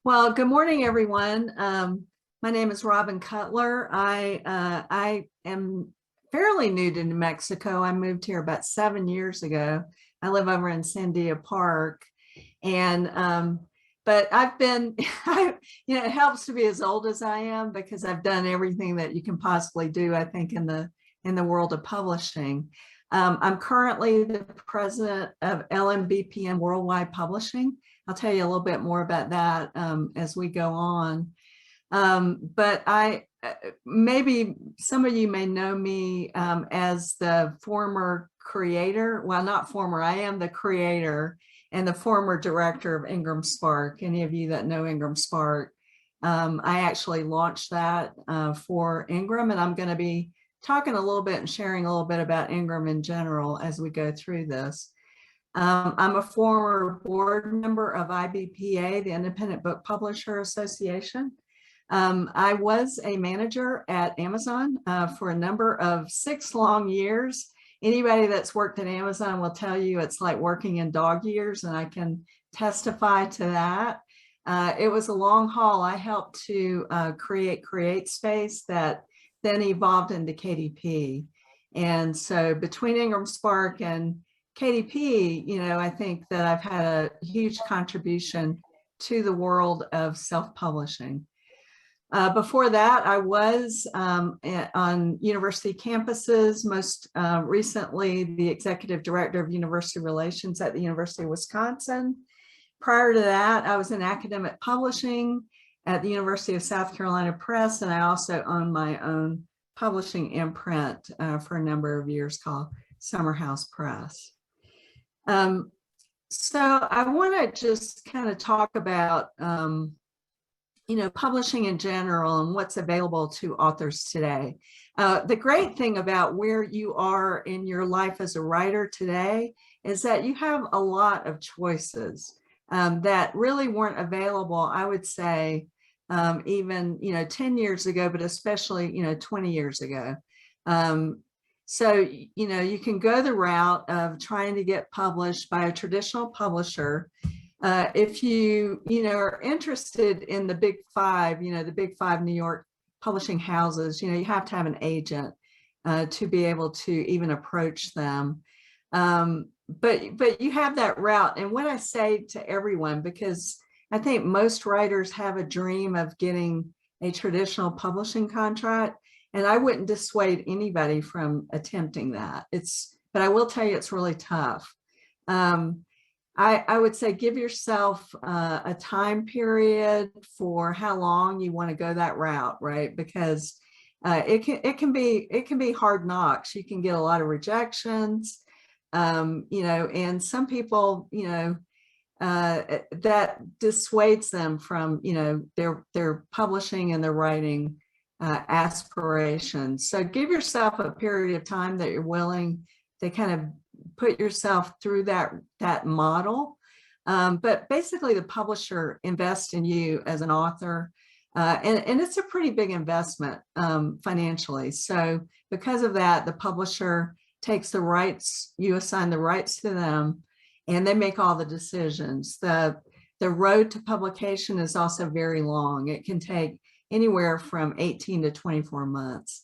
Well, good morning, everyone. My name is Robin Cutler. I am fairly new to New Mexico. I moved here about 7 years ago. I live over in Sandia Park, and but I've been, it helps to be as old as I am because I've done everything that you can possibly do, I think, in the world of publishing. I'm currently the president of LMBPN Worldwide Publishing. I'll tell you a little bit more about that as we go on. But maybe some of you may know me as the former creator. Well, not former, I am the creator and the former director of Ingramspark. Any of you that know Ingramspark, I actually launched that for Ingram, and I'm going to be talking a little bit and sharing a little bit about Ingram in general as we go through this. I'm a former board member of IBPA, the Independent Book Publisher Association. I was a manager at Amazon for a number of 6 long years. Anybody that's worked at Amazon will tell you it's like working in dog years, and I can testify to that. It was a long haul. I helped to create CreateSpace that then evolved into KDP. And so between Ingramspark and KDP, I think that I've had a huge contribution to the world of self-publishing. Before that, I was on university campuses, most recently the executive director of university relations at the University of Wisconsin. Prior to that, I was in academic publishing at the University of South Carolina Press, and I also own my own publishing imprint for a number of years called Summerhouse Press. So I want to just kind of talk about, publishing in general and what's available to authors today. The great thing about where you are in your life as a writer today is that you have a lot of choices that really weren't available, I would say, even 10 years ago, but especially 20 years ago. So you can go the route of trying to get published by a traditional publisher. If you are interested in the big five, the big five New York publishing houses, you have to have an agent to be able to even approach them. But you have that route. And what I say to everyone, because I think most writers have a dream of getting a traditional publishing contract, and I wouldn't dissuade anybody from attempting that. But I will tell you, it's really tough. I would say give yourself a time period for how long you want to go that route, right? Because it can be hard knocks. You can get a lot of rejections, and some people, that dissuades them from, their publishing and their writing aspirations. So give yourself a period of time that you're willing to kind of put yourself through that model. But basically the publisher invests in you as an author, and it's a pretty big investment financially. So because of that, the publisher takes the rights, you assign the rights to them, and they make all the decisions. The road to publication is also very long. It can take anywhere from 18 to 24 months.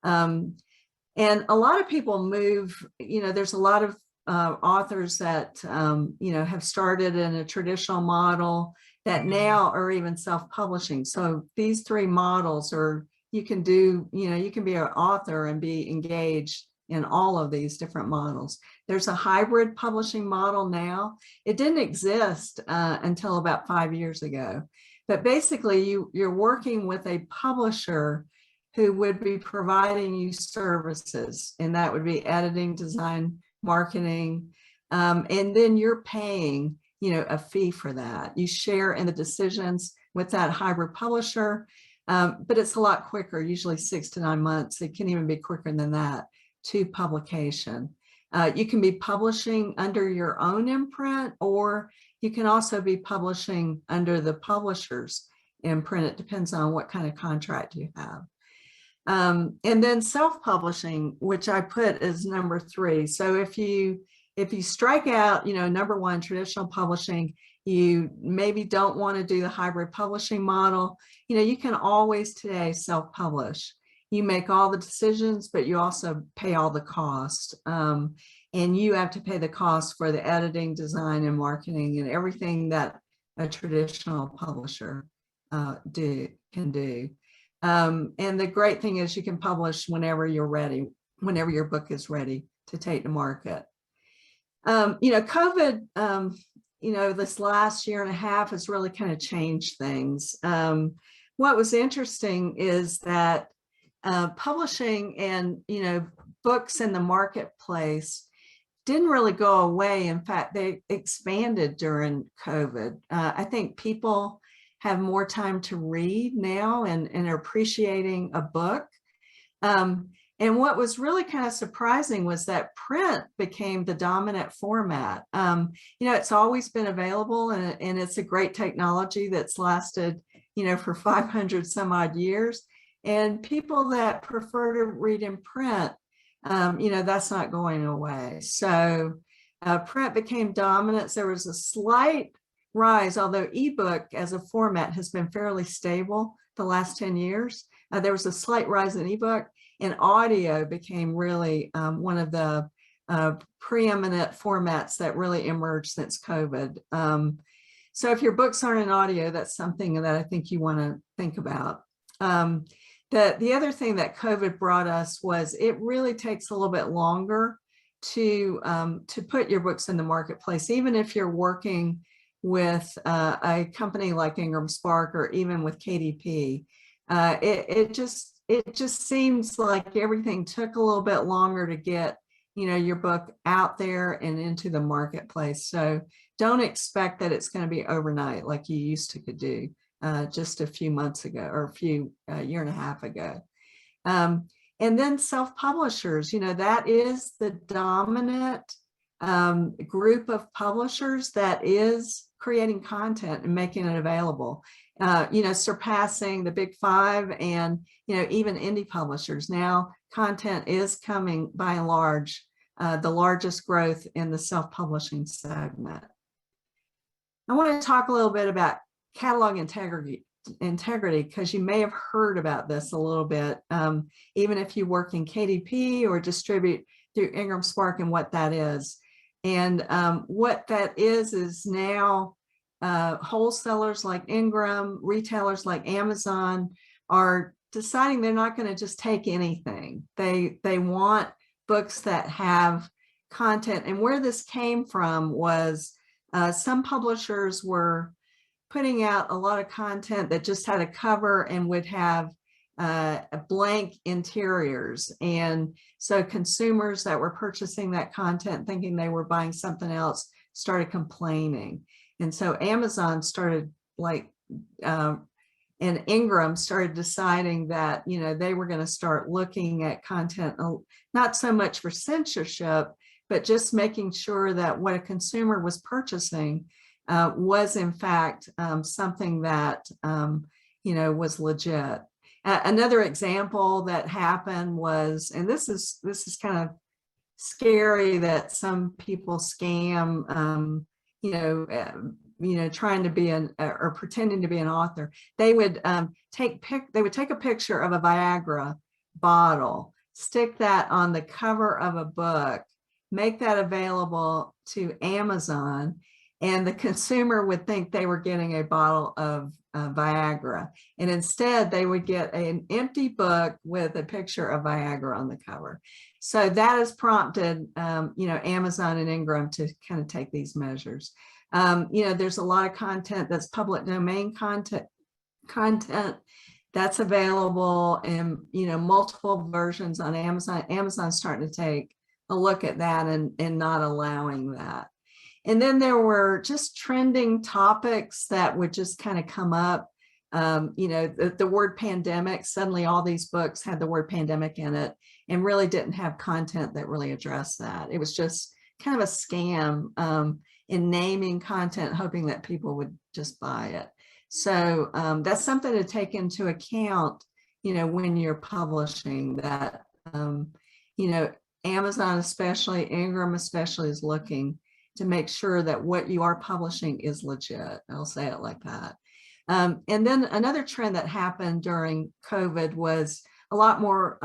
And a lot of people move, there's a lot of authors that, have started in a traditional model that now are even self-publishing. So these 3 models are, you can be an author and be engaged in all of these different models. There's a hybrid publishing model now. It didn't exist until about 5 years ago. But basically, you're working with a publisher who would be providing you services, and that would be editing, design, marketing, and then you're paying, a fee for that. You share in the decisions with that hybrid publisher, but it's a lot quicker, usually 6 to 9 months. It can even be quicker than that to publication. You can be publishing under your own imprint, or you can also be publishing under the publisher's imprint. It depends on what kind of contract you have. And then self-publishing, which I put as number 3. So if you strike out, number 1, traditional publishing, you maybe don't want to do the hybrid publishing model, you can always today self-publish. You make all the decisions, but you also pay all the cost. And you have to pay the cost for the editing, design, and marketing and everything that a traditional publisher can do. And the great thing is you can publish whenever you're ready, whenever your book is ready to take to market. COVID, this last year and a half has really kind of changed things. What was interesting is that publishing and, books in the marketplace didn't really go away. In fact, they expanded during COVID. I think people have more time to read now and are appreciating a book. And what was really kind of surprising was that print became the dominant format. It's always been available, and it's a great technology that's lasted, for 500 some odd years. And people that prefer to read in print, that's not going away. So print became dominant. There was a slight rise, although ebook as a format has been fairly stable the last 10 years. There was a slight rise in ebook, and audio became really one of the preeminent formats that really emerged since COVID. So if your books aren't in audio, that's something that I think you want to think about. The other thing that COVID brought us was it really takes a little bit longer to put your books in the marketplace, even if you're working with a company like Ingramspark or even with KDP. It just seems like everything took a little bit longer to get, your book out there and into the marketplace. So don't expect that it's going to be overnight like you used to could do just a few months ago or a year and a half ago. And then self-publishers, that is the dominant group of publishers that is creating content and making it available, surpassing the big five and, even indie publishers. Now content is coming by and large, the largest growth in the self-publishing segment. I want to talk a little bit about catalog integrity, because you may have heard about this a little bit, even if you work in KDP or distribute through Ingramspark and what that is. And what that is now wholesalers like Ingram, retailers like Amazon are deciding they're not going to just take anything. They want books that have content. And where this came from was some publishers were putting out a lot of content that just had a cover and would have blank interiors. And so consumers that were purchasing that content thinking they were buying something else started complaining. And so Amazon started and Ingram started deciding that, they were going to start looking at content, not so much for censorship, but just making sure that what a consumer was purchasing was in fact something that, was legit. Another example that happened was, and this is kind of scary, that some people scam, trying to be or pretending to be an author. They would take a picture of a Viagra bottle, stick that on the cover of a book, make that available to Amazon, and the consumer would think they were getting a bottle of Viagra. And instead they would get an empty book with a picture of Viagra on the cover. So that has prompted, Amazon and Ingram to kind of take these measures. There's a lot of content that's public domain content that's available in, multiple versions on Amazon. Amazon's starting to take a look at that and not allowing that. And then there were just trending topics that would just kind of come up. The word pandemic, suddenly all these books had the word pandemic in it and really didn't have content that really addressed that. It was just kind of a scam in naming content, hoping that people would just buy it. So that's something to take into account, when you're publishing that, Amazon especially, Ingram especially is looking to make sure that what you are publishing is legit. I'll say it like that. And then another trend that happened during COVID was a lot more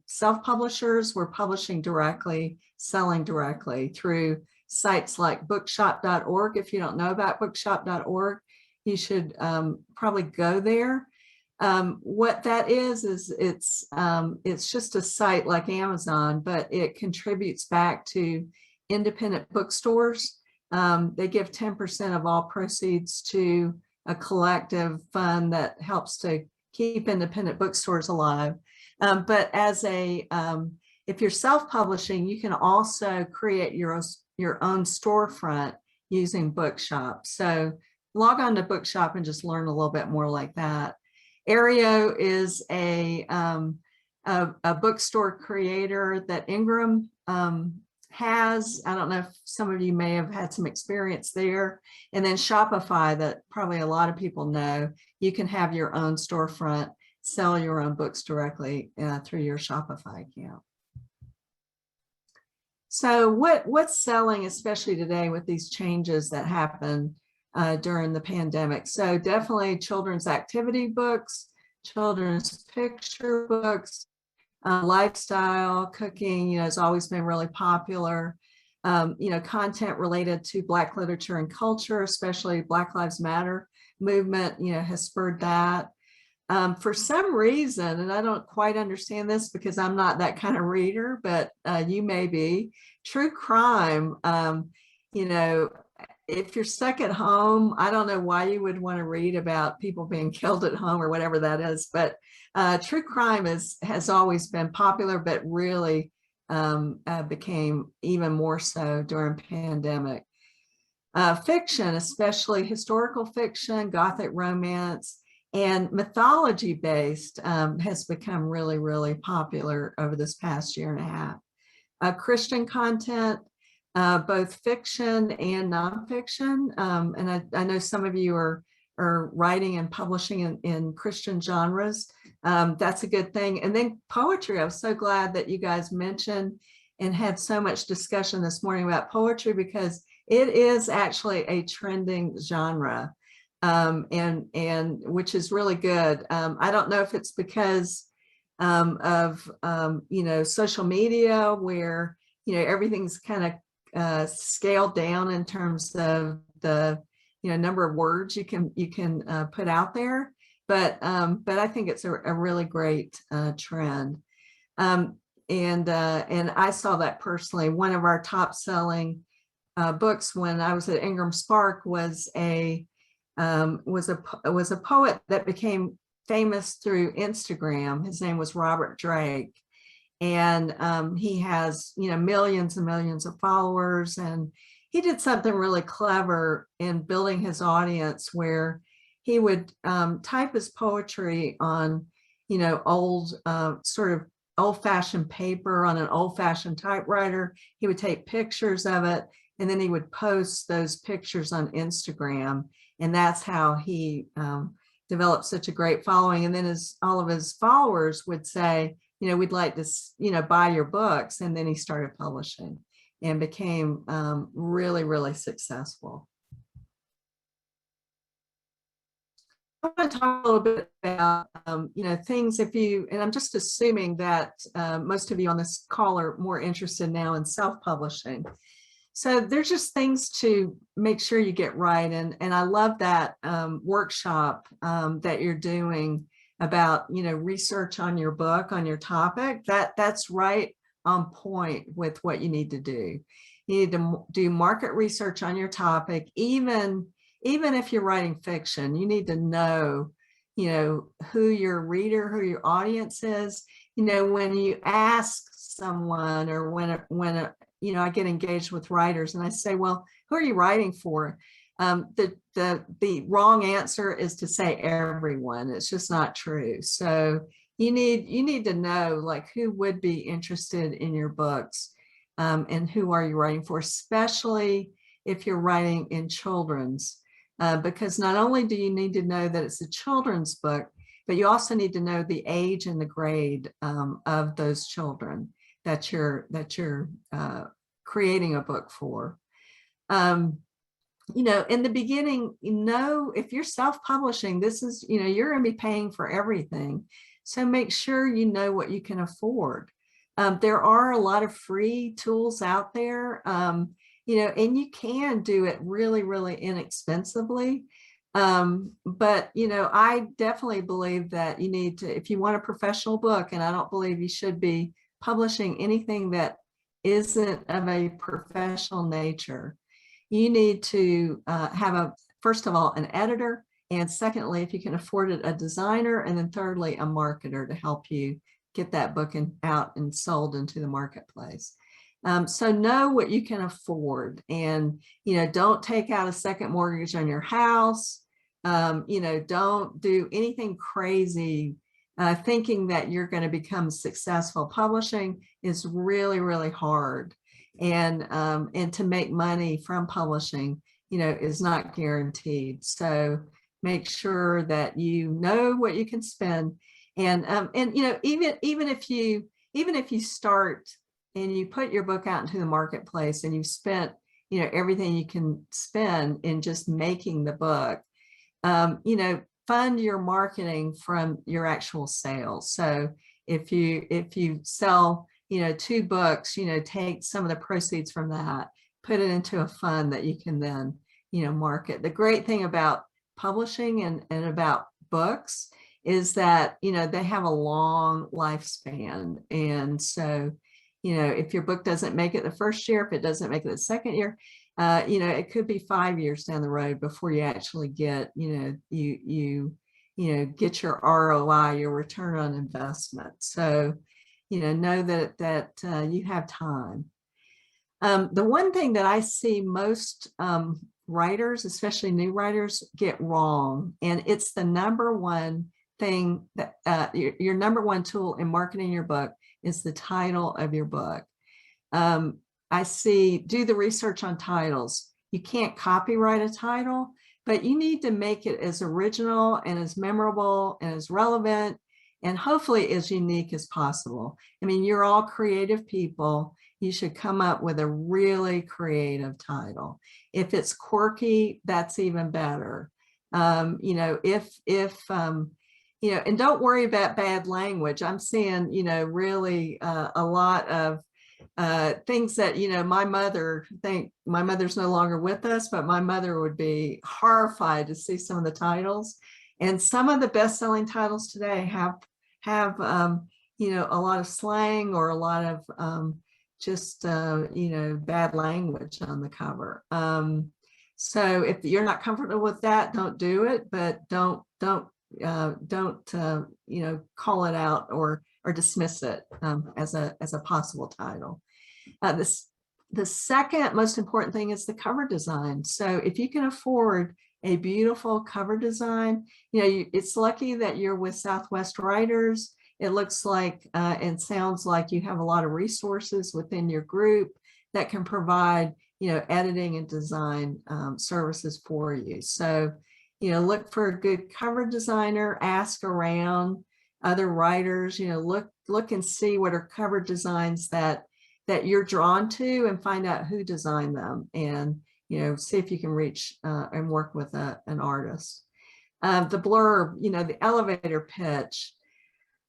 self-publishers were publishing directly, selling directly through sites like bookshop.org. If you don't know about bookshop.org, you should probably go there. What that is it's just a site like Amazon, but it contributes back to independent bookstores. They give 10% of all proceeds to a collective fund that helps to keep independent bookstores alive. But as if you're self-publishing, you can also create your own storefront using Bookshop. So log on to Bookshop and just learn a little bit more like that. Aereo is a bookstore creator that Ingram has. I don't know if some of you may have had some experience there. And then Shopify, that probably a lot of people know, you can have your own storefront, sell your own books directly through your Shopify account. So what's selling, especially today with these changes that happen during the pandemic? So definitely children's activity books, children's picture books, lifestyle, cooking, has always been really popular. Content related to Black literature and culture, especially Black Lives Matter movement, has spurred that. For some reason, and I don't quite understand this because I'm not that kind of reader, but you may be, true crime, if you're stuck at home, I don't know why you would want to read about people being killed at home or whatever that is, but true crime has always been popular, but really became even more so during pandemic. Fiction, especially historical fiction, Gothic romance, and mythology-based has become really, really popular over this past year and a half. Christian content, both fiction and nonfiction. And I know some of you are writing and publishing in Christian genres. That's a good thing. And then poetry. I was so glad that you guys mentioned and had so much discussion this morning about poetry, because it is actually a trending genre, and which is really good. I don't know if it's because of social media, where everything's kind of scaled down in terms of the number of words you can put out there, but I think it's a really great trend. And I saw that personally. One of our top selling books when I was at Ingramspark was a poet that became famous through Instagram. His name was Robert Drake, and he has millions and millions of followers, and he did something really clever in building his audience, where he would type his poetry on old sort of old-fashioned paper on an old-fashioned typewriter. He would take pictures of it, and then he would post those pictures on Instagram, and that's how he developed such a great following. And then all of his followers would say, we'd like to buy your books, and then he started publishing and became really, really successful. I want to talk a little bit about, things and I'm just assuming that most of you on this call are more interested now in self-publishing. So there's just things to make sure you get right. And I love that workshop that you're doing about, research on your book, on your topic. That's right on point with what you need to do. You need to do market research on your topic. Even if you're writing fiction, you need to know, who your reader, who your audience is. When you ask someone, or when I get engaged with writers and I say, well, who are you writing for? The wrong answer is to say everyone. It's just not true. So you need to know, like, who would be interested in your books, and who are you writing for, especially if you're writing in children's. Because not only do you need to know that it's a children's book, but you also need to know the age and the grade of those children that you're creating a book for. In the beginning, if you're self-publishing, this is, you're going to be paying for everything. So make sure you know what you can afford. There are a lot of free tools out there, and you can do it really, really inexpensively. But, I definitely believe that you need to, if you want a professional book, and I don't believe you should be publishing anything that isn't of a professional nature, you need to first of all, an editor, and secondly, if you can afford it, a designer, and then thirdly, a marketer to help you get that book out and sold into the marketplace. So know what you can afford, and don't take out a second mortgage on your house. Don't do anything crazy. Thinking that you're going to become successful. Publishing is really, really hard, and to make money from publishing, is not guaranteed. So make sure that you know what you can spend, and even if you start and you put your book out into the marketplace and you've spent everything you can spend in just making the book, fund your marketing from your actual sales. So if you sell 2 books, take some of the proceeds from that, put it into a fund that you can then market. The great thing about publishing and about books is that they have a long lifespan, and so if your book doesn't make it the first year, if it doesn't make it the second year, it could be 5 years down the road before you actually get get your ROI, your return on investment. So know that you have time. The one thing that I see most writers, especially new writers, get wrong, and it's the number one thing that your number one tool in marketing your book is the title of your book. I see, do the research on titles. You can't copyright a title, but you need to make it as original and as memorable and as relevant and hopefully as unique as possible. I mean, you're all creative people. You should come up with a really creative title. If it's quirky, that's even better. And don't worry about bad language. I'm seeing, really a lot of things that, my mother's no longer with us, but my mother would be horrified to see some of the titles. And some of the best-selling titles today have a lot of slang or a lot of bad language on the cover. So if you're not comfortable with that, don't do it, but don't call it out or dismiss it as a possible title. The second most important thing is the cover design. So if you can afford a beautiful cover design, it's lucky that you're with SouthWest Writers. It looks like and sounds like you have a lot of resources within your group that can provide editing and design services for you. So look for a good cover designer, ask around other writers, look and see what are cover designs that you're drawn to, and find out who designed them, and see if you can reach and work with an artist. The blurb, the elevator pitch,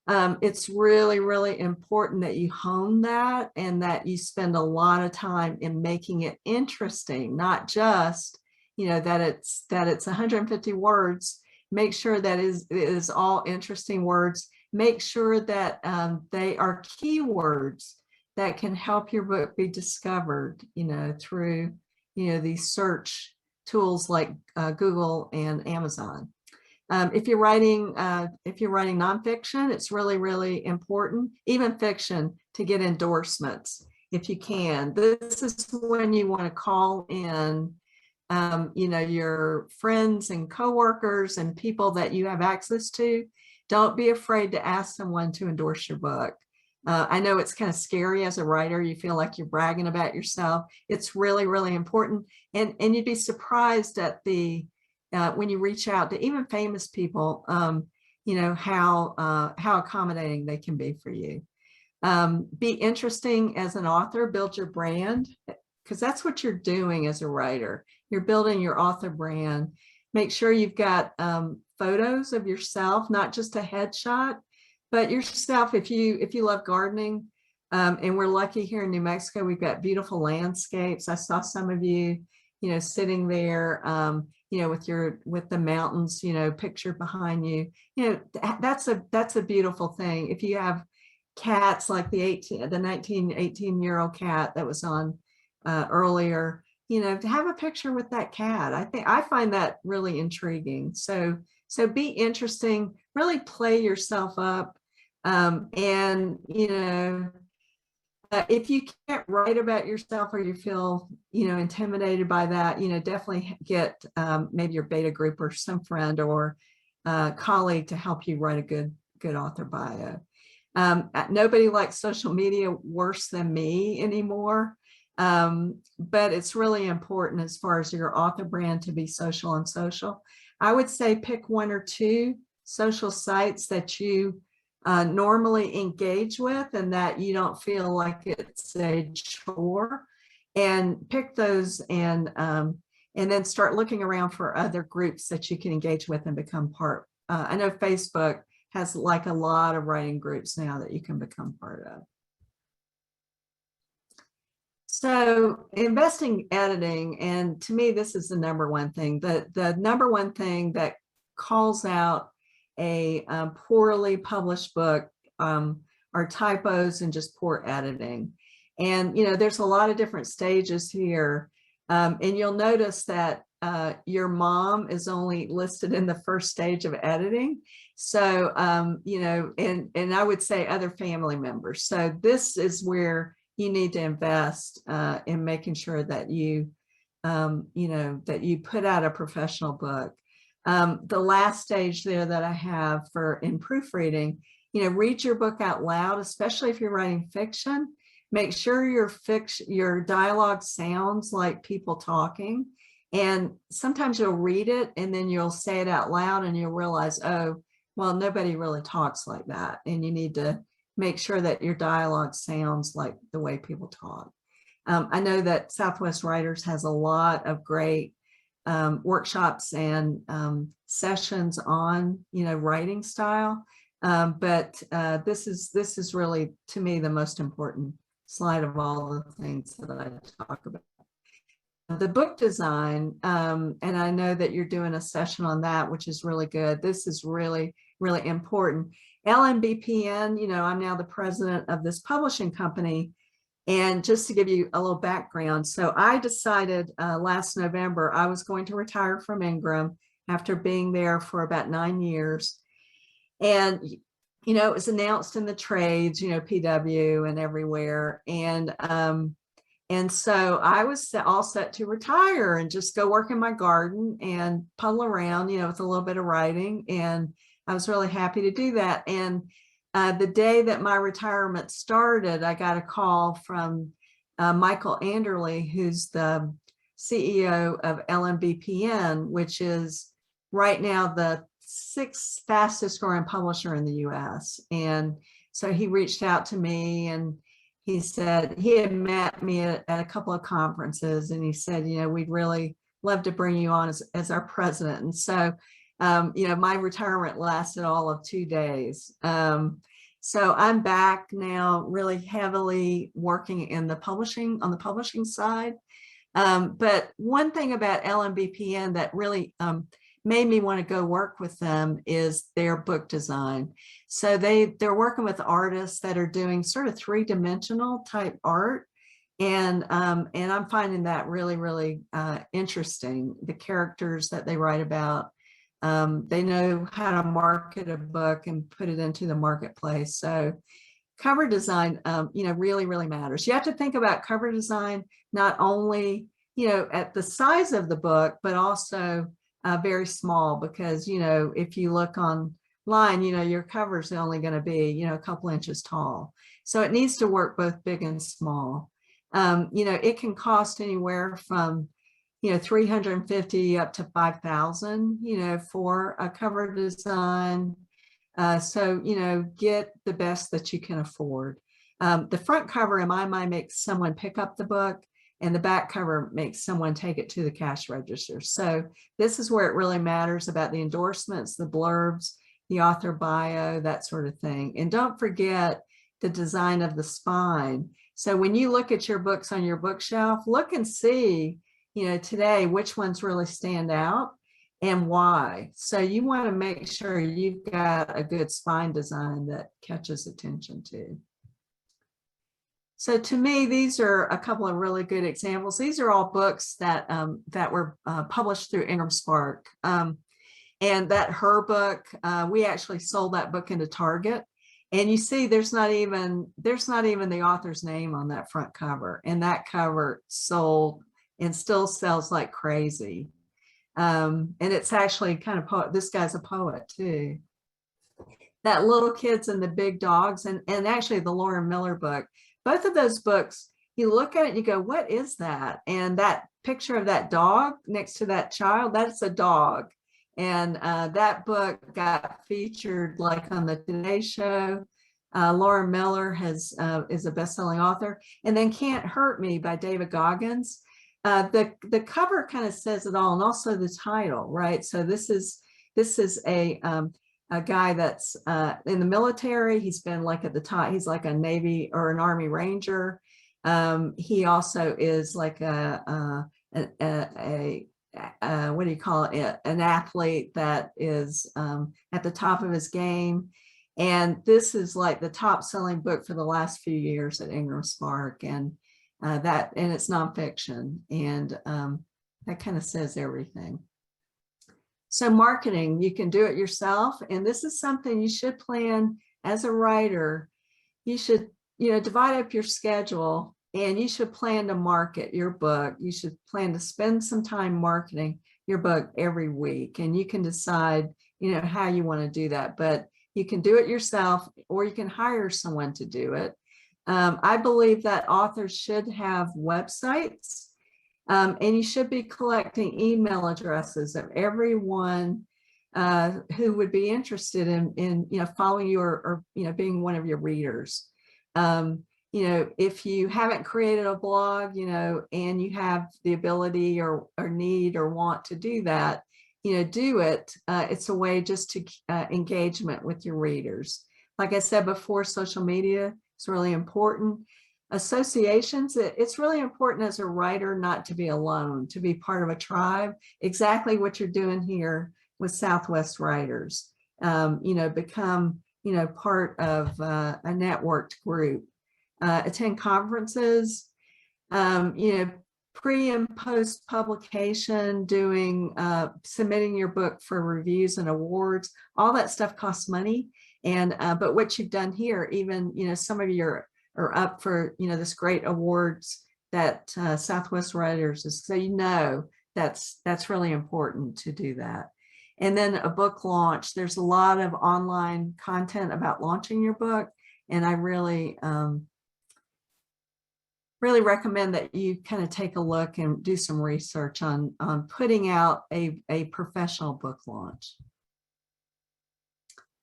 it's really, really important that you hone that and that you spend a lot of time in making it interesting, not just that it's 150 words. Make sure that it is all interesting words. Make sure that they are keywords that can help your book be discovered, through these search tools like Google and Amazon. If you're writing nonfiction, it's really, really important, even fiction, to get endorsements if you can. This is when you want to call in your friends and coworkers and people that you have access to. Don't be afraid to ask someone to endorse your book. I know it's kind of scary as a writer. You feel like you're bragging about yourself. It's really, really important. And you'd be surprised at when you reach out to even famous people, how accommodating they can be for you. Be interesting as an author, build your brand. because that's what you're doing as a writer. You're building your author brand. Make sure you've got photos of yourself, not just a headshot, but yourself. If you love gardening, and we're lucky here in New Mexico, we've got beautiful landscapes. I saw some of you, sitting there, with the mountains, pictured behind you. That's a beautiful thing. If you have cats like the 18-year-old cat that was on earlier, to have a picture with that cat, I find that really intriguing. So be interesting, really play yourself up, and if you can't write about yourself or you feel, intimidated by that, definitely get maybe your beta group or some friend or colleague to help you write a good author bio. Nobody likes social media worse than me anymore, but it's really important as far as your author brand to be social and social. I would say pick one or two social sites that you normally engage with and that you don't feel like it's a chore, and pick those, and then start looking around for other groups that you can engage with and become part. I know Facebook has like a lot of writing groups now that you can become part of. So investing editing, and to me, this is the number one thing. The number one thing that calls out a poorly published book are typos and just poor editing. And there's a lot of different stages here, and you'll notice that your mom is only listed in the first stage of editing. So and I would say other family members. So this is where you need to invest in making sure that you that you put out a professional book. The last stage there that I have in proofreading, read your book out loud, especially if you're writing fiction. Make sure your dialogue sounds like people talking. And sometimes you'll read it and then you'll say it out loud and you'll realize, oh, well, nobody really talks like that. And you need to make sure that your dialogue sounds like the way people talk. I know that SouthWest Writers has a lot of great workshops and sessions on writing style, but this is really, to me, the most important slide of all the things that I talk about. The book design, and I know that you're doing a session on that, which is really good. This is really, really important. LMBPN, I'm now the president of this publishing company. And just to give you a little background, so I decided last November I was going to retire from Ingram after being there for about 9 years. And, it was announced in the trades, PW and everywhere. And so I was all set to retire and just go work in my garden and puddle around, with a little bit of writing. And I was really happy to do that. And the day that my retirement started, I got a call from Michael Anderle, who's the CEO of LMBPN, which is right now the 6th fastest growing publisher in the US. And so he reached out to me and he said he had met me at a couple of conferences, and he said, we'd really love to bring you on as our president. And so, my retirement lasted all of 2 days. So I'm back now, really heavily working on the publishing side. But one thing about LMBPN that really made me want to go work with them is their book design. So they're working with artists that are doing sort of 3-dimensional type art. And I'm finding that really, really interesting. The characters that they write about, they know how to market a book and put it into the marketplace. So cover design, really, really matters. You have to think about cover design, not only, at the size of the book, but also very small, because, if you look online, your cover is only going to be, a couple inches tall. So it needs to work both big and small. It can cost anywhere from, $350 up to $5,000, for a cover design. So, get the best that you can afford. The front cover, in my mind, makes someone pick up the book. and the back cover makes someone take it to the cash register. So this is where it really matters about the endorsements, the blurbs, the author bio, that sort of thing. And don't forget the design of the spine. So when you look at your books on your bookshelf, look and see, today, which ones really stand out and why. So you want to make sure you've got a good spine design that catches attention too. So to me, these are a couple of really good examples. These are all books that were published through Ingramspark. And that Her book, we actually sold that book into Target. And you see, there's not even the author's name on that front cover. And that cover sold and still sells like crazy. And it's actually kind of this guy's a poet too. That Little Kids and the Big Dogs, and actually the Lauren Miller book. Both of those books, you look at it and you go, what is that? And that picture of that dog next to that child, that's a dog. And that book got featured like on the Today Show. Lauren Miller is a best-selling author. And then Can't Hurt Me by David Goggins. The cover kind of says it all, and also the title, right? So this is a guy that's in the military. He's been like at the top. He's like a Navy or an Army Ranger. He also is like what do you call it? An athlete that is at the top of his game. And this is like the top selling book for the last few years at Ingramspark. And it's nonfiction. And that kind of says everything. So marketing, you can do it yourself. And this is something you should plan as a writer. You should, divide up your schedule, and you should plan to market your book. You should plan to spend some time marketing your book every week. And you can decide, how you want to do that. But you can do it yourself, or you can hire someone to do it. I believe that authors should have websites. And you should be collecting email addresses of everyone who would be interested in following you or being one of your readers. If you haven't created a blog, and you have the ability or need or want to do that, do it. It's a way just to engagement with your readers. Like I said before, social media is really important. Associations, it's really important as a writer not to be alone, to be part of a tribe. Exactly what you're doing here with SouthWest Writers. Become part of a networked group. Attend conferences. Pre and post publication, submitting your book for reviews and awards. All that stuff costs money. And but what you've done here, even some of you are up for this great awards that SouthWest Writers is. So that's really important to do that. And then a book launch. There's a lot of online content about launching your book, and I really recommend that you kind of take a look and do some research on putting out a professional book launch.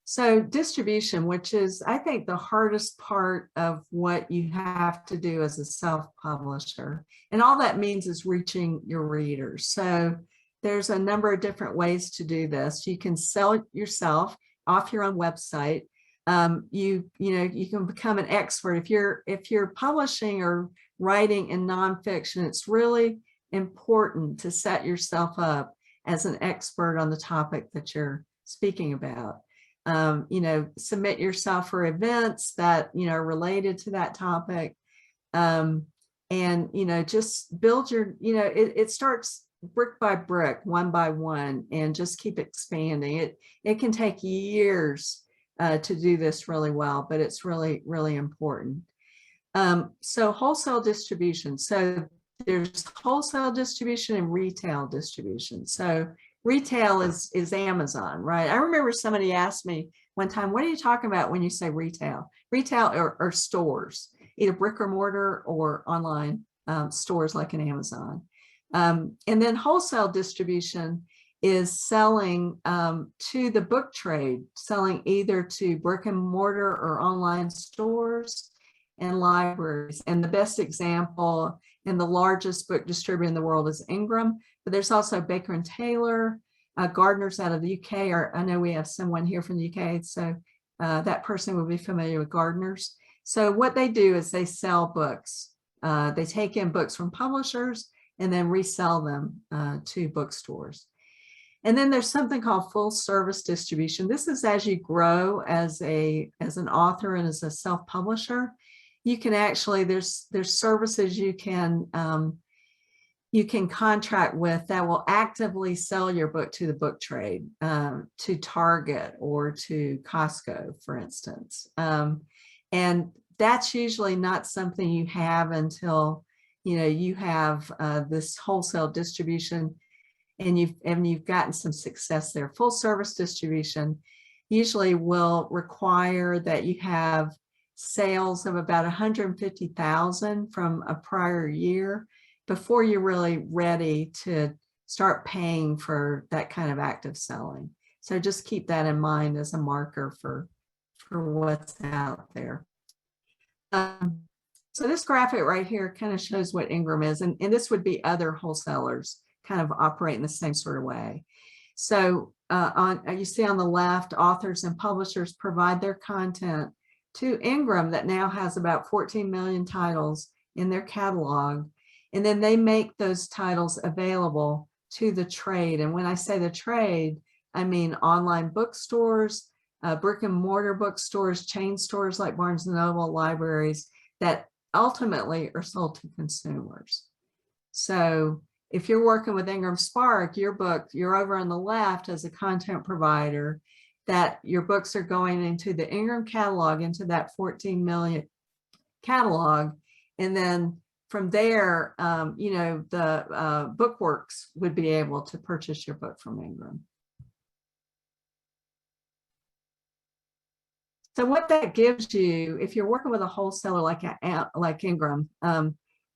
So distribution, which is, I think, the hardest part of what you have to do as a self-publisher. And all that means is reaching your readers. So there's a number of different ways to do this. You can sell it yourself off your own website. You can become an expert. If you're publishing or writing in nonfiction, it's really important to set yourself up as an expert on the topic that you're speaking about. Submit yourself for events that, are related to that topic. And, just build your, it starts brick by brick, one by one, and just keep expanding. It can take years to do this really well, but it's really, really important. So wholesale distribution. So there's wholesale distribution and retail distribution. So retail is Amazon, right? I remember somebody asked me one time, what are you talking about when you say retail? Retail or stores, either brick or mortar or online stores like an Amazon. And then wholesale distribution is selling to the book trade, selling either to brick and mortar or online stores and libraries. And the best example and the largest book distributor in the world is Ingram, but there's also Baker and Taylor, Gardner's out of the UK, or I know we have someone here from the UK, so that person will be familiar with Gardner's. So what they do is they sell books. They take in books from publishers and then resell them to bookstores. And then there's something called full service distribution. This is as you grow as an author and as a self-publisher, you can actually, there's services you can contract with that will actively sell your book to the book trade, to Target or to Costco, for instance. And that's usually not something you have until, you have this wholesale distribution and you've gotten some success there. Full service distribution usually will require that you have sales of about 150,000 from a prior year before you're really ready to start paying for that kind of active selling. So just keep that in mind as a marker for what's out there. So this graphic right here kind of shows what Ingram is, and this would be other wholesalers kind of operate in the same sort of way. So you see on the left, authors and publishers provide their content to Ingram that now has about 14 million titles in their catalog. And then they make those titles available to the trade. And when I say the trade, I mean online bookstores, brick and mortar bookstores, chain stores like Barnes & Noble, libraries that ultimately are sold to consumers. So if you're working with Ingramspark, your book, you're over on the left as a content provider, that your books are going into the Ingram catalog, into that 14 million catalog. And then from there, the Bookworks would be able to purchase your book from Ingram. So what that gives you, if you're working with a wholesaler like Ingram,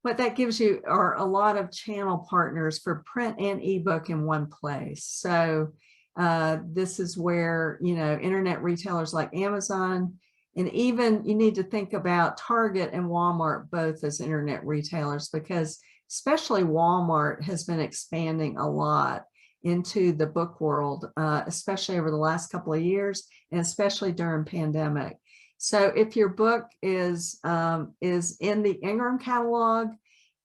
what that gives you are a lot of channel partners for print and ebook in one place. So this is where, internet retailers like Amazon, and even you need to think about Target and Walmart both as internet retailers, because especially Walmart has been expanding a lot into the book world, especially over the last couple of years, and especially during pandemic. So if your book is in the Ingram catalog,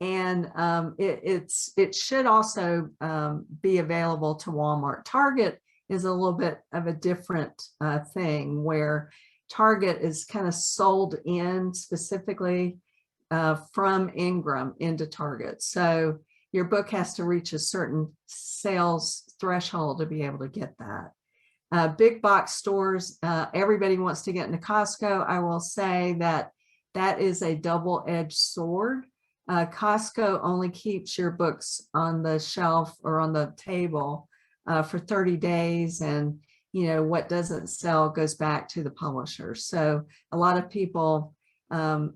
and it should also be available to Walmart. Target is a little bit of a different thing, where Target is kind of sold in specifically from Ingram into Target. So your book has to reach a certain sales threshold to be able to get that. Big box stores, everybody wants to get into Costco. I will say that is a double-edged sword. Costco only keeps your books on the shelf or on the table for 30 days. And, what doesn't sell goes back to the publisher. So a lot of people, a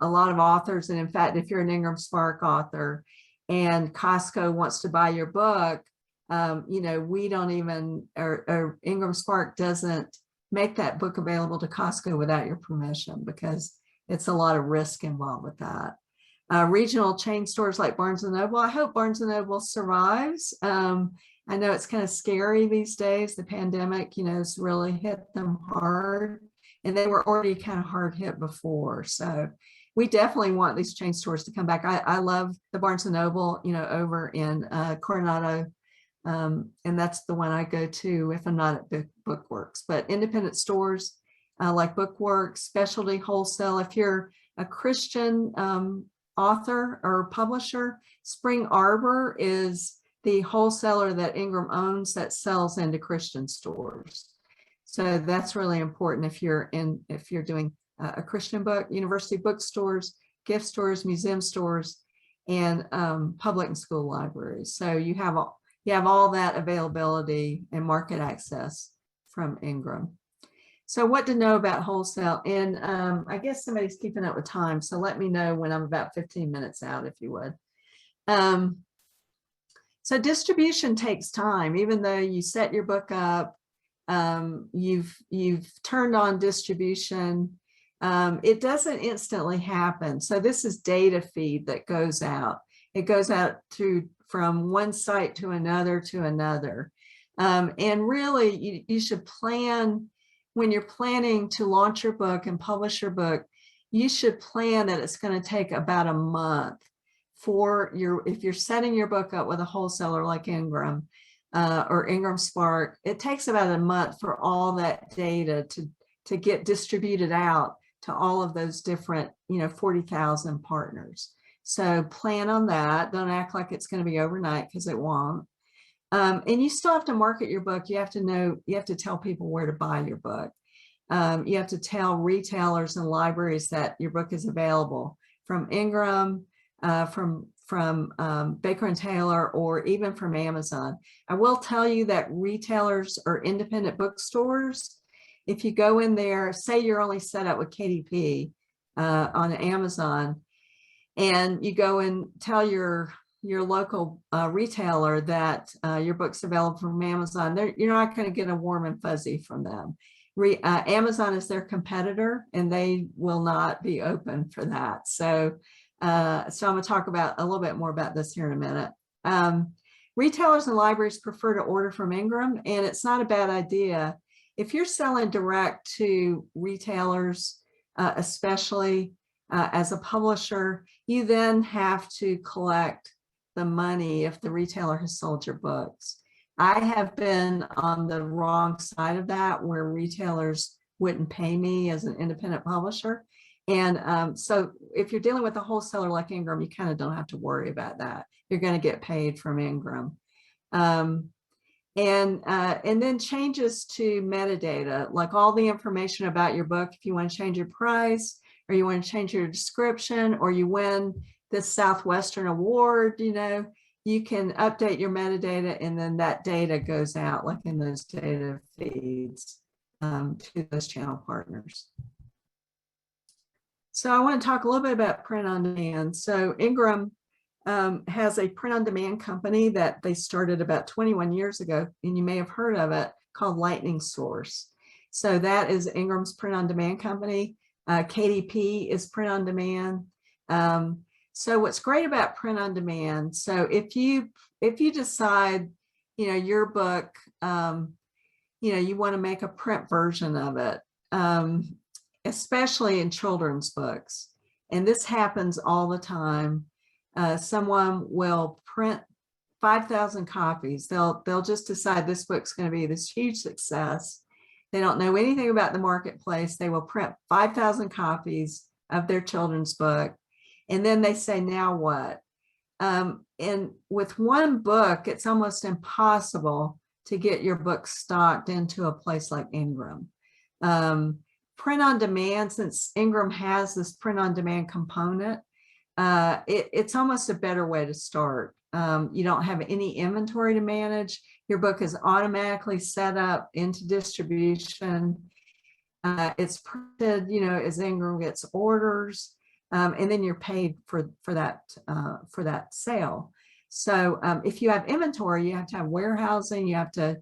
lot of authors, and in fact, if you're an Ingramspark author and Costco wants to buy your book, we don't even, or Ingramspark doesn't make that book available to Costco without your permission, because it's a lot of risk involved with that. Regional chain stores like Barnes & Noble, I hope Barnes & Noble survives. I know it's kind of scary these days. The pandemic, has really hit them hard, and they were already kind of hard hit before. So we definitely want these chain stores to come back. I love the Barnes & Noble, over in Coronado. And that's the one I go to if I'm not at Bookworks. But independent stores like Bookworks, specialty wholesale. If you're a Christian author or publisher, Spring Arbor is the wholesaler that Ingram owns that sells into Christian stores. So that's really important if you're doing a Christian book. University bookstores, gift stores, museum stores, and public and school libraries. So you have all that availability and market access from Ingram. So what to know about wholesale? And I guess somebody's keeping up with time, so let me know when I'm about 15 minutes out, if you would. So distribution takes time. Even though you set your book up, you've turned on distribution, It doesn't instantly happen. So this is data feed that goes out. It goes out from one site to another to another. And really, you should plan, when you're planning to launch your book and publish your book, you should plan that it's going to take about a month if you're setting your book up with a wholesaler like Ingram or Ingramspark, it takes about a month for all that data to get distributed out to all of those different, 40,000 partners. So plan on that. Don't act like it's going to be overnight, because it won't. And you still have to market your book. You have to tell people where to buy your book. You have to tell retailers and libraries that your book is available from Ingram, from Baker and Taylor, or even from Amazon. I will tell you that retailers or independent bookstores, if you go in there, say you're only set up with KDP on Amazon, and you go and tell your local retailer that your book's available from Amazon, you're not going to get a warm and fuzzy from them. Amazon is their competitor, and they will not be open for that. So I'm going to talk about a little bit more about this here in a minute. Retailers and libraries prefer to order from Ingram, and it's not a bad idea. If you're selling direct to retailers, especially as a publisher, you then have to collect the money if the retailer has sold your books. I have been on the wrong side of that, where retailers wouldn't pay me as an independent publisher. And so if you're dealing with a wholesaler like Ingram, you kind of don't have to worry about that. You're going to get paid from Ingram. And then changes to metadata, like all the information about your book. If you want to change your price, or you want to change your description, or you win this Southwestern award, you can update your metadata, and then that data goes out, like in those data feeds, to those channel partners. So I want to talk a little bit about print on demand. So Ingram has a print on demand company that they started about 21 years ago, and you may have heard of it, called Lightning Source. So that is Ingram's print on demand company. KDP is print on demand. So what's great about print on demand, so if you decide, your book, you want to make a print version of it, especially in children's books, and this happens all the time. Someone will print 5,000 copies. They'll just decide this book's going to be this huge success. They don't know anything about the marketplace. They will print 5,000 copies of their children's book. And then they say, now what? And with one book, it's almost impossible to get your book stocked into a place like Ingram. Print on demand, since Ingram has this print on demand component, it's almost a better way to start. You don't have any inventory to manage. Your book is automatically set up into distribution. It's printed, as Ingram gets orders, and then you're paid for that sale. So if you have inventory, you have to have warehousing, you have to,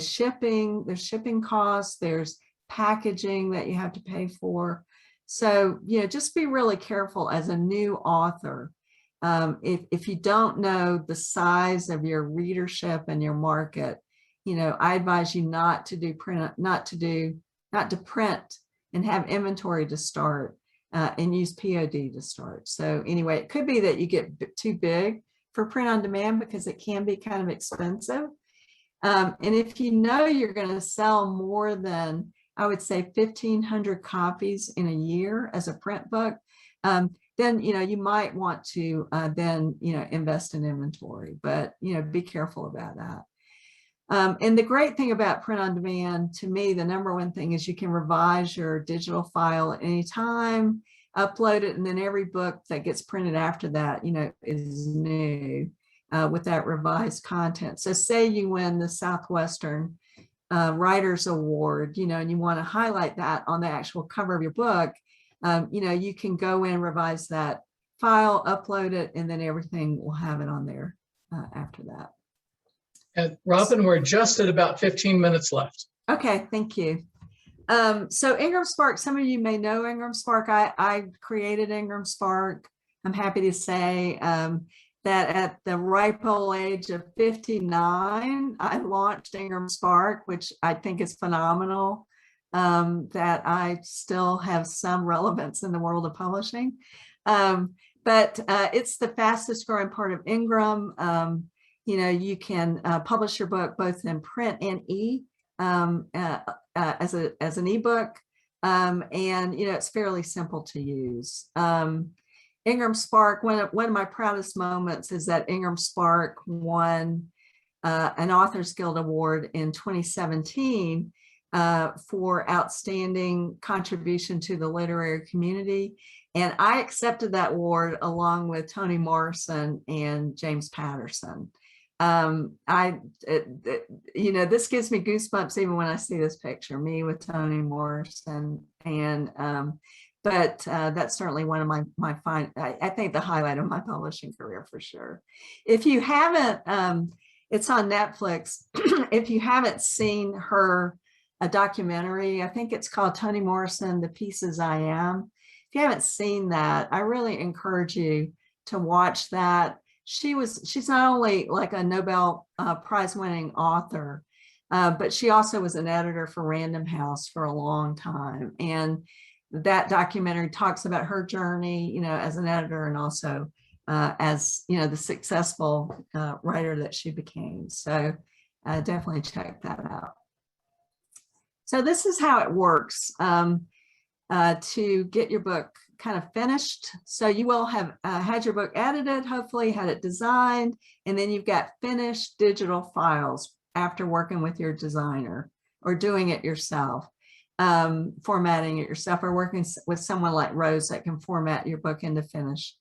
shipping. There's shipping costs. There's packaging that you have to pay for. So, just be really careful as a new author. If you don't know the size of your readership and your market, I advise you not to print and have inventory to start, and use POD to start. So anyway, it could be that you get too big for print on demand, because it can be kind of expensive. And if you're going to sell more than, I would say, 1,500 copies in a year as a print book, then you might want to invest in inventory, but be careful about that. And the great thing about print on demand, to me, the number one thing is you can revise your digital file at any time, upload it, and then every book that gets printed after that, is new with that revised content. So say you win the Southwestern Writers Award, and you want to highlight that on the actual cover of your book, you can go in, revise that file, upload it, and then everything will have it on there after that. And Robin, we're just at about 15 minutes left. Okay, thank you. So Ingramspark, some of you may know Ingramspark. I created Ingramspark. I'm happy to say that at the ripe old age of 59, I launched Ingramspark, which I think is phenomenal, that I still have some relevance in the world of publishing. But it's the fastest growing part of Ingram. You can publish your book both in print and as an ebook, and it's fairly simple to use. Ingramspark, one of my proudest moments is that Ingramspark won an Authors Guild Award in 2017 for outstanding contribution to the literary community. And I accepted that award along with Toni Morrison and James Patterson. This gives me goosebumps even when I see this picture, me with Toni Morrison. And but that's certainly one of my I think the highlight of my publishing career for sure. If you haven't, it's on Netflix. If you haven't seen a documentary, I think it's called Toni Morrison, The Pieces I Am. If you haven't seen that, I really encourage you to watch that. She's not only like a Nobel Prize winning author, but she also was an editor for Random House for a long time. And that documentary talks about her journey, as an editor, and also as, the successful writer that she became. So definitely check that out. So this is how it works to get your book kind of finished. So you will have had your book edited, hopefully had it designed, and then you've got finished digital files after working with your designer or doing it yourself, formatting it yourself, or working with someone like Rose that can format your book into finished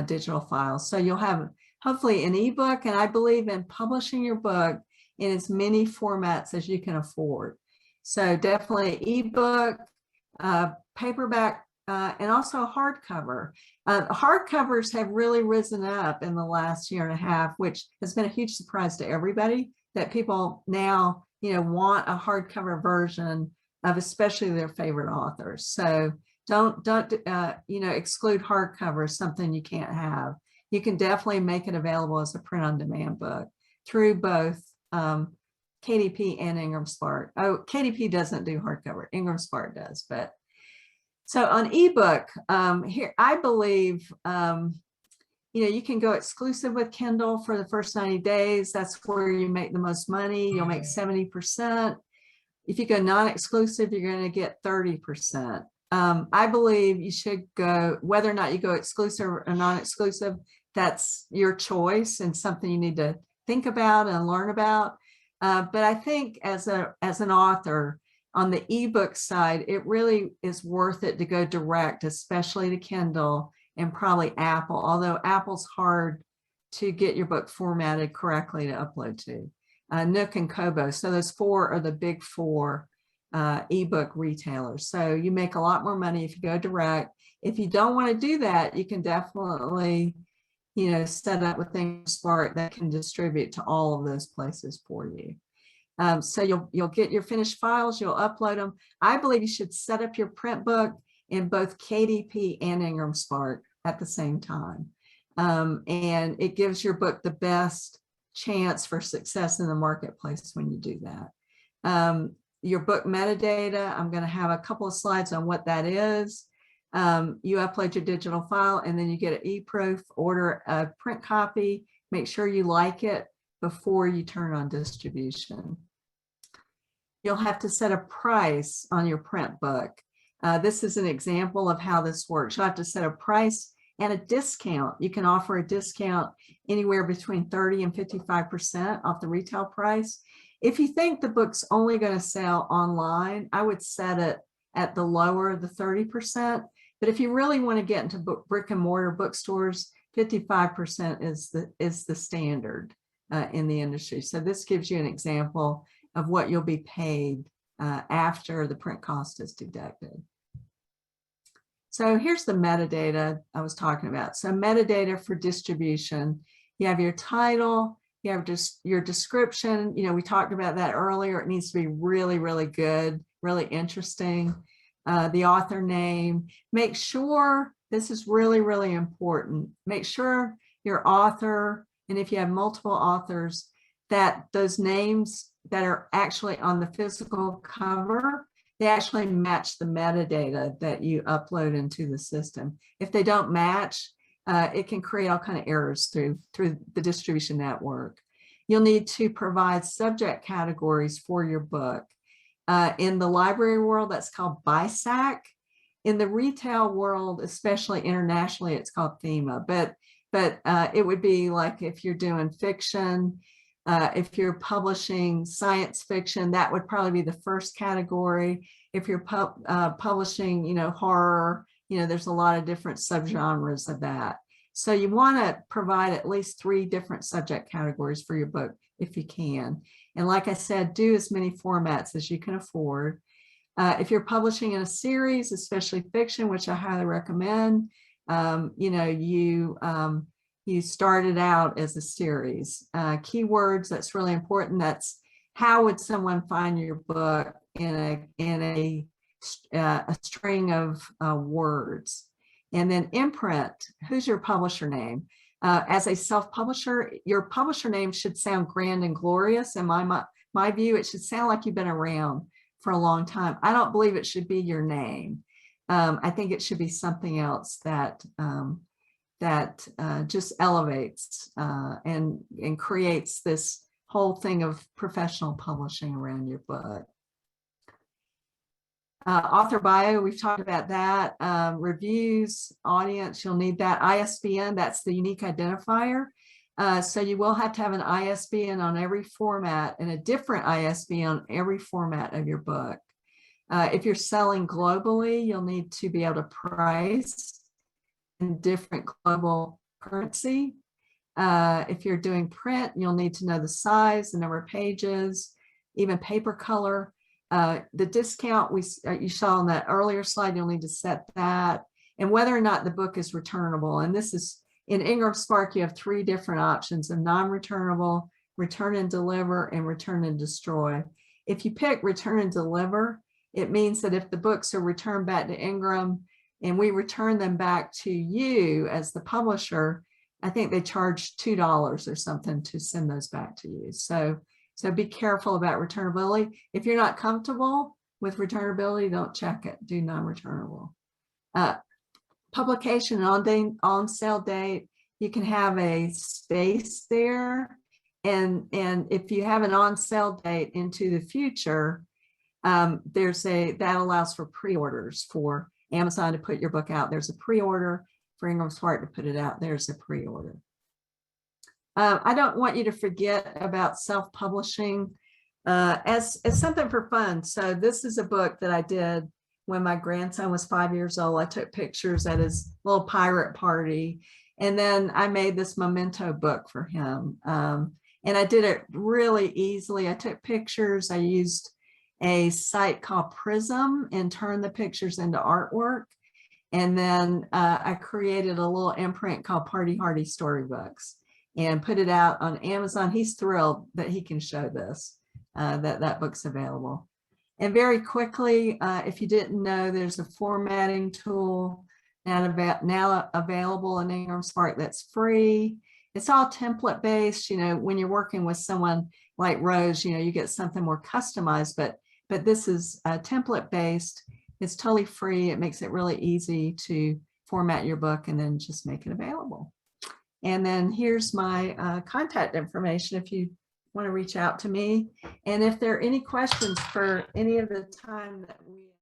digital files. So you'll have hopefully an ebook, and I believe in publishing your book in as many formats as you can afford. So definitely ebook, paperback, and also hardcover. Hardcovers have really risen up in the last year and a half, which has been a huge surprise to everybody, that people now, want a hardcover version of especially their favorite authors. So don't exclude hardcover as something you can't have. You can definitely make it available as a print-on-demand book through both KDP and Ingramspark. Oh, KDP doesn't do hardcover, Ingramspark does, but so on ebook, here, I believe, you can go exclusive with Kindle for the first 90 days. That's where you make the most money. You'll make 70%. If you go non-exclusive, you're going to get 30%. I believe you should go, whether or not you go exclusive or non-exclusive, that's your choice and something you need to think about and learn about. But I think as an author, on the ebook side, it really is worth it to go direct, especially to Kindle and probably Apple, although Apple's hard to get your book formatted correctly to upload to. Nook and Kobo. So those four are the big four ebook retailers. So you make a lot more money if you go direct. If you don't want to do that, you can definitely, set up with Ingramspark that can distribute to all of those places for you. So you'll get your finished files, you'll upload them. I believe you should set up your print book in both KDP and Ingramspark at the same time. And it gives your book the best chance for success in the marketplace when you do that. Your book metadata, I'm going to have a couple of slides on what that is. You upload your digital file, and then you get an e-proof, order a print copy, make sure you like it before you turn on distribution. You'll have to set a price on your print book. This is an example of how this works. You'll have to set a price and a discount. You can offer a discount anywhere between 30 and 55% off the retail price. If you think the book's only going to sell online, I would set it at the lower of the 30%. But if you really want to get into brick and mortar bookstores, 55% is the standard in the industry. So this gives you an example of what you'll be paid after the print cost is deducted. So here's the metadata I was talking about. So metadata for distribution, you have your title, you have just your description. We talked about that earlier. It needs to be really, really good. really interesting. The author name. Make sure, this is really, really important. Make sure your author, and if you have multiple authors, that those names that are actually on the physical cover, they actually match the metadata that you upload into the system. If they don't match, it can create all kinds of errors through the distribution network. You'll need to provide subject categories for your book. In the library world, that's called BISAC. In the retail world, especially internationally, it's called thema. But it would be like if you're doing fiction, if you're publishing science fiction, that would probably be the first category. If you're publishing, you know, horror, you know, there's a lot of different subgenres of that. So you want to provide at least 3 different subject categories for your book if you can. And like I said, do as many formats as you can afford. If you're publishing in a series, especially fiction, which I highly recommend, you know, you started out as a series. Keywords, that's really important. That's how would someone find your book in a string of words. And then imprint, who's your publisher name? As a self-publisher, your publisher name should sound grand and glorious. In my view, it should sound like you've been around for a long time. I don't believe it should be your name. I think it should be something else that just elevates and creates this whole thing of professional publishing around your book. Author bio, we've talked about that. Reviews, audience, you'll need that. ISBN, that's the unique identifier. So you will have to have an ISBN on every format and a different ISBN on every format of your book. If you're selling globally, you'll need to be able to price in different global currency. If you're doing print, you'll need to know the size, the number of pages, even paper color. The discount you saw on that earlier slide, you'll need to set that, and whether or not the book is returnable. And this is in Ingramspark, you have 3 different options of non-returnable, return and deliver, and return and destroy. If you pick return and deliver, it means that if the books are returned back to Ingram and we return them back to you as the publisher, I think they charge $2 or something to send those back to you. So be careful about returnability. If you're not comfortable with returnability, don't check it. Do non-returnable. Publication on sale date, you can have a space there. And if you have an on sale date into the future, that allows for pre-orders for Amazon to put your book out. There's a pre-order for Ingramspark to put it out. There's a pre-order. I don't want you to forget about self-publishing as something for fun. So this is a book that I did when my grandson was 5 years old. I took pictures at his little pirate party, and then I made this memento book for him. And I did it really easily. I took pictures. I used a site called Prism and turned the pictures into artwork. And then I created a little imprint called Party Hardy Storybooks and put it out on Amazon. He's thrilled that he can show this, that book's available. And very quickly, if you didn't know, there's a formatting tool now available in Ingramspark that's free. It's all template based. You know, when you're working with someone like Rose, you know, you get something more customized, but this is template based. It's totally free. It makes it really easy to format your book and then just make it available. And then here's my contact information if you want to reach out to me. And if there are any questions for any of the time that we